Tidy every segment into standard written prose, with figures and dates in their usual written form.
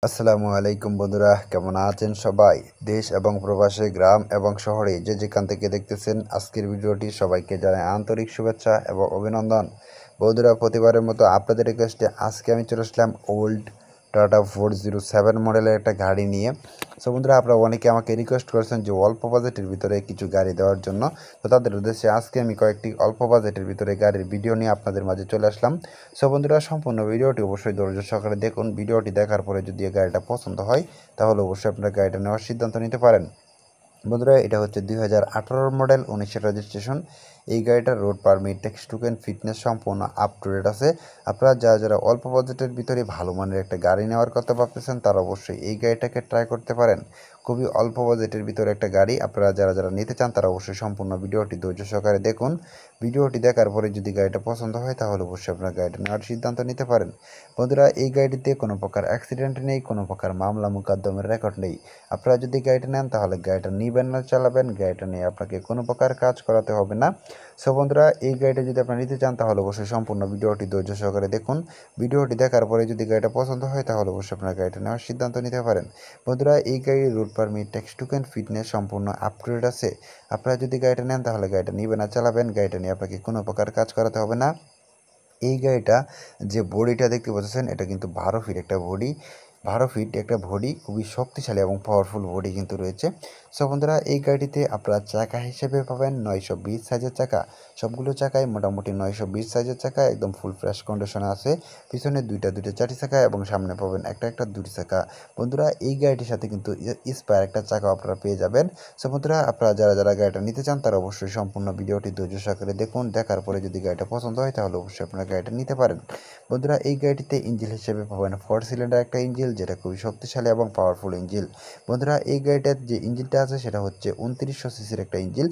আসসালামু আলাইকুম বন্ধুরা, কেমন আছেন সবাই? দেশ এবং প্রবাসে, গ্রাম এবং শহরে যে যেখান থেকে দেখতেছেন আজকের ভিডিওটি, সবাইকে জানাই আন্তরিক শুভেচ্ছা এবং অভিনন্দন। বন্ধুরা, প্রতিবারের মতো আপনাদের রিকোয়েস্টে আজকে আমি চলে আসলাম ওল্ড টাটা 407 মডেলের একটা গাড়ি নিয়ে। সো বন্ধুরা, আপনারা অনেকে আমাকে রিকোয়েস্ট করেছেন যে অল্প বাজেটের ভিতরে কিছু গাড়ি দেওয়ার জন্য। তো তাদের উদ্দেশ্যে আজকে আমি কয়েকটি অল্প বাজেটের ভিতরে গাড়ির ভিডিও নিয়ে আপনাদের মাঝে চলে আসলাম। সো বন্ধুরা, সম্পূর্ণ ভিডিওটি অবশ্যই ধৈর্য সহকারে দেখুন। ভিডিওটি দেখার পরে যদি এই গাড়িটা পছন্দ হয় তাহলে অবশ্যই আপনারা গাড়িটা নেওয়ার সিদ্ধান্ত নিতে পারেন। বন্ধুরা, এটা হচ্ছে 2018 মডেল, 19 রেজিস্ট্রেশন। এই গাড়িটার road permit, tax token, fitness সম্পূর্ণ আপ টু ডেট আছে। আপনারা যারা অল্প বাজেটের ভিতরে ভালো মানের একটা গাড়ি নেওয়ার কথা ভাবতেছেন তারা অবশ্যই এই গাড়িটাকে ট্রাই করতে পারেন। খুবই অল্প বাজেটের ভিতরে একটা গাড়ি। আপনারা যারা নিতে চান তারা অবশ্যই সম্পূর্ণ ভিডিওটি ধৈর্য সহকারে দেখুন। ভিডিওটি দেখার পরে যদি গাড়িটা পছন্দ হয় তাহলে অবশ্যই আপনারা গাড়িটা নেওয়ার সিদ্ধান্ত নিতে পারেন। বন্ধুরা, এই গাড়িটিতে কোনো প্রকার অ্যাক্সিডেন্ট নেই, কোনো প্রকার মামলা মোকদ্দমের রেকর্ড নেই। আপনারা যদি গাড়িটা নেন তাহলে গাড়িটা নিবেন না চালাবেন, গাড়িটা নিয়ে আপনাকে কোনো প্রকার কাজ করাতে হবে না। সো বন্ধুরা, এই গাড়িটা যদি আপনারা নিতে চান তাহলে অবশ্যই সম্পূর্ণ ভিডিওটি ধৈর্য সহকারে দেখুন। ভিডিওটি দেখার পরে যদি গাড়িটা পছন্দ হয় তাহলে অবশ্যই আপনারা গাড়িটা নেওয়ার সিদ্ধান্ত নিতে পারেন। বন্ধুরা, এই গাড়ির route permit, tax token, fitness সম্পূর্ণ আপ টু ডেট আছে। আপনারা যদি গাড়িটা নেন তাহলে গাড়িটা নিবেন না চালাবেন, গাড়িটা নিয়ে আপনাকে কোনো প্রকার কাজ করাতে হবে না। এই গাড়িটা যে বডিটা দেখতে পাচ্ছেন এটা কিন্তু 12 ফিট একটা বডি। 12 ফিট একটা বডি, খুবই শক্তিশালী এবং পাওয়ারফুল বডি কিন্তু রয়েছে। সো বন্ধুরা, এই গাড়িটিতে আপনারা চাকা হিসেবে পাবেন 920 সাইজের চাকা। সবগুলো চাকাই মোটামুটি 920 সাইজের চাকা, একদম ফুল ফ্রেশ কন্ডিশনে আছে। পিছনে দুইটা চারটি চাকা এবং সামনে পাবেন একটা দুটি চাকা। বন্ধুরা, এই গাড়িটির সাথে কিন্তু স্পেয়ার একটা চাকা আপনারা পেয়ে যাবেন। সো বন্ধুরা, আপনারা যারা গাড়িটা নিতে চান তারা অবশ্যই সম্পূর্ণ ভিডিওটি ধৈর্য সহকারে দেখুন। দেখার পরে যদি গাড়িটা পছন্দ হয় তাহলে অবশ্যই আপনারা গাড়িটা নিতে পারেন। বন্ধুরা, এই গাড়িটিতে ইঞ্জিন হিসেবে পাবেন 4 সিলিন্ডার একটা ইঞ্জিন, যেটা খুবই শক্তিশালী এবং পাওয়ারফুল ইঞ্জিন। বন্ধুরা, এই গাড়িটার যে ইঞ্জিনটা আছে সেটা হচ্ছে 2900 সিসির একটা ইঞ্জিন,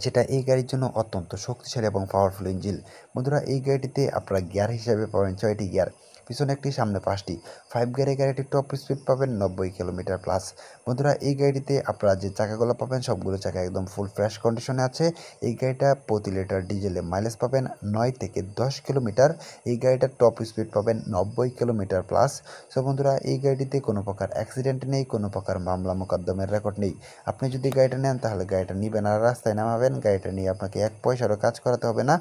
যেটা এই গাড়ির জন্য অত্যন্ত শক্তিশালী এবং পাওয়ারফুল ইঞ্জিন। বন্ধুরা, এই গাড়িটিতে আপনারা গিয়ার হিসেবে পাবেন 6টি গিয়ার, পিছনে একটি, সামনে 5টি। 5 গিয়ারের গাড়িটির টপ স্পিড পাবেন 90 কিলোমিটার প্লাস। বন্ধুরা, এই গাড়িটিতে আপনারা যে চাকাগুলো পাবেন সবগুলো চাকা একদম ফুল ফ্রেশ কন্ডিশনে আছে। এই গাড়িটা প্রতি লিটার ডিজেলে মাইলেজ পাবেন 9 থেকে 10 কিলোমিটার। এই গাড়িটার টপ স্পিড পাবেন 90 কিলোমিটার প্লাস। সো বন্ধুরা, এই গাড়িটিতে কোনো প্রকার অ্যাক্সিডেন্ট নেই, কোনো প্রকার মামলা মোকদ্দমের রেকর্ড নেই। আপনি যদি গাড়িটা নেন তাহলে গাড়িটা নিবেন আর রাস্তায় নামাবেন, গাড়িটা নিয়ে আপনাকে এক পয়সারও কাজ করাতে হবে না।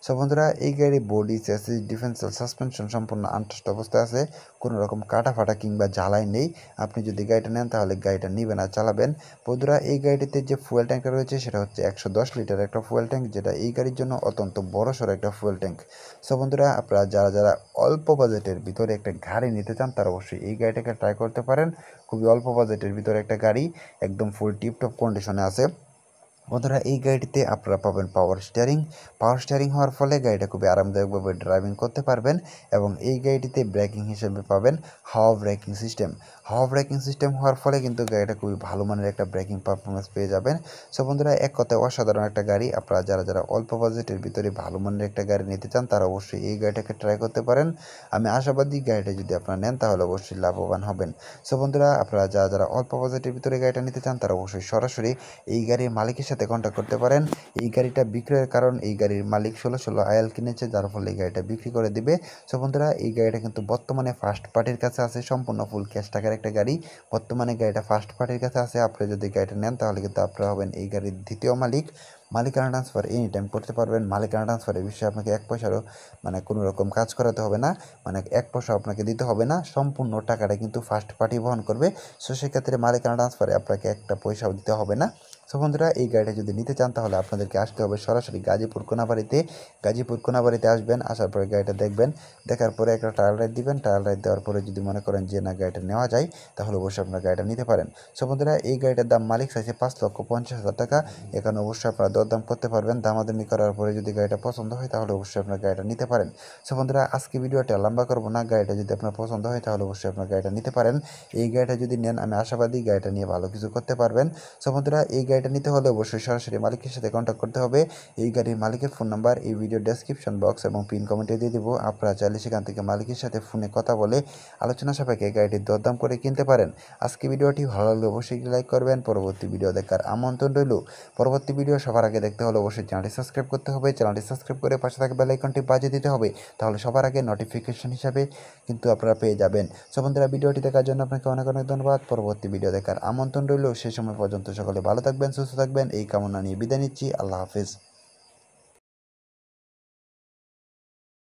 সো বন্ধুরা, এই গাড়ি বডি, চ্যাসিস, ডিফেন্সিয়াল সাসপেনশন সম্পূর্ণ আনটাস্ট অবস্থায় আছে। কোনো রকম কাটা ফাটা কিংবা ঝালাই নেই। আপনি যদি গাড়িটা নেন তাহলে গাড়িটা নিবেন আর চালাবেন। বন্ধুরা, এই গাড়িটিতে যে ফুয়েল ট্যাঙ্কটা রয়েছে সেটা হচ্ছে 110 লিটার একটা ফুয়েল ট্যাঙ্ক, যেটা এই গাড়ির জন্য অত্যন্ত বড়সড় একটা ফুয়েল ট্যাঙ্ক। সো বন্ধুরা, আপনারা যারা অল্প বাজেটের ভিতরে একটা গাড়ি নিতে চান তারা অবশ্যই এই গাড়িটাকে ট্রাই করতে পারেন। খুবই অল্প বাজেটের ভিতরে একটা গাড়ি, একদম ফুল টিপটপ কন্ডিশনে আছে। বন্ধুরা, এই গাড়িটিতে আপনারা পাবেন পাওয়ার স্টিয়ারিং। পাওয়ার স্টিয়ারিং হওয়ার ফলে গাড়িটা খুবই আরামদায়কভাবে ড্রাইভিং করতে পারবেন। এবং এই গাড়িটিতে ব্রেকিং হিসেবে পাবেন হাওয়া ব্রেকিং সিস্টেম। হাওয়া ব্রেকিং সিস্টেম হওয়ার ফলে কিন্তু গাড়িটা খুবই ভালো মানের একটা ব্রেকিং পারফরমেন্স পেয়ে যাবেন। সো বন্ধুরা, এক কথায় অসাধারণ একটা গাড়ি। আপনারা যারা অল্প বাজেটের ভিতরে ভালো মানের একটা গাড়ি নিতে চান তারা অবশ্যই এই গাড়িটাকে ট্রাই করতে পারেন। আমি আশাবাদী গাড়িটা যদি আপনারা নেন তাহলে অবশ্যই লাভবান হবেন। সো বন্ধুরা, আপনারা যারা অল্প বাজেটের ভিতরে গাড়িটা নিতে চান তারা অবশ্যই সরাসরি এই গাড়ির মালিকের সাথে কন্ট্যাক্ট করতে পারেন। এই গাড়িটা বিক্রয়ের কারণ এই গাড়ির মালিক 16 আয়াল কিনেছে, যার ফলে এই গাড়িটা বিক্রি করে দিবে। সো বন্ধুরা, এই গাড়িটা কিন্তু বর্তমানে ফার্স্ট পার্টির কাছে আছে, সম্পূর্ণ ফুল ক্যাশ টাকার একটা গাড়ি। বর্তমানে গাড়িটা ফার্স্ট পার্টির কাছে আছে। আপনি যদি গাড়িটা নেন তাহলে কিন্তু আপনারা হবেন এই গাড়ির দ্বিতীয় মালিক। মালিকানা ট্রান্সফার এনি টাইম করতে পারবেন। মালিকানা ট্রান্সফারের বিষয়ে আপনাকে এক পয়সারও কোনো রকম কাজ করাতে হবে না, এক পয়সা আপনাকে দিতে হবে না। সম্পূর্ণ টাকাটা কিন্তু ফার্স্ট পার্টি বহন করবে। সো সেক্ষেত্রে মালিকানা ট্রান্সফারে আপনাকে একটা পয়সাও দিতে হবে না। সো বন্ধুরা, এই গাড়িটা যদি নিতে চান তাহলে আপনাদেরকে আসতে হবে সরাসরি গাজীপুর কোনাবাড়িতে। গাজীপুর কোনাবাড়িতে আসবেন, আসার পরে গাড়িটা দেখবেন, দেখার পরে একটা ট্রায়াল রাইড দিবেন। ট্রায়াল রাইড দেওয়ার পরে যদি মনে করেন যে না, গাড়িটা নেওয়া যায়, তাহলে অবশ্যই আপনার গাড়িটা নিতে পারেন। সো বন্ধুরা, এই গাড়িটার দাম মালিক চাইছে 5,50,000 টাকা। এখানে অবশ্যই আপনারা দরদাম করতে পারবেন। দামাদামি করার পরে যদি গাড়িটা পছন্দ হয় তাহলে অবশ্যই আপনার গাড়িটা নিতে পারেন। সো বন্ধুরা, আজকে ভিডিওটা লম্বা করবো না, গাড়িটা যদি আপনার পছন্দ হয় তাহলে অবশ্যই আপনার গাড়িটা নিতে পারেন। এই গাড়িটা যদি নেন আমি আশাবাদী গাড়িটা নিয়ে ভালো কিছু করতে পারবেন। সো বন্ধুরা, এই গাড়ি গাড়িটা নিতে হলে অবশ্যই সরাসরি মালিকের সাথে কন্ট্যাক্ট করতে হবে। এই গাড়ির মালিকের ফোন নাম্বার এই ভিডিও ডেসক্রিপশন বক্স এবং পিন কমেন্টে দিয়ে দেবো। আপনারা চাইলে সেখান থেকে মালিকের সাথে ফোনে কথা বলে আলোচনা সাপেক্ষে গাড়িটির দরদাম করে কিনতে পারেন। আজকে ভিডিওটি ভালো লাগলে অবশ্যই লাইক করবেন। পরবর্তী ভিডিও দেখার আমন্ত্রণ রইল। পরবর্তী ভিডিও সবার আগে দেখতে হলে অবশ্যই চ্যানেলটি সাবস্ক্রাইব করতে হবে। চ্যানেলটি সাবস্ক্রাইব করে পাশে থাকা বেল আইকনটি বাজিয়ে দিতে হবে, তাহলে সবার আগে নোটিফিকেশন হিসাবে কিন্তু আপনারা পেয়ে যাবেন। সো বন্ধুরা, ভিডিওটি দেখার জন্য আপনাকে অনেক অনেক ধন্যবাদ। পরবর্তী ভিডিও দেখার আমন্ত্রণ রইল। সে সময় পর্যন্ত সকলে ভালো থাকবেন, সুস্থ থাকবেন এই কামনা নিয়ে বিদায় নিচ্ছি। আল্লাহ হাফেজ।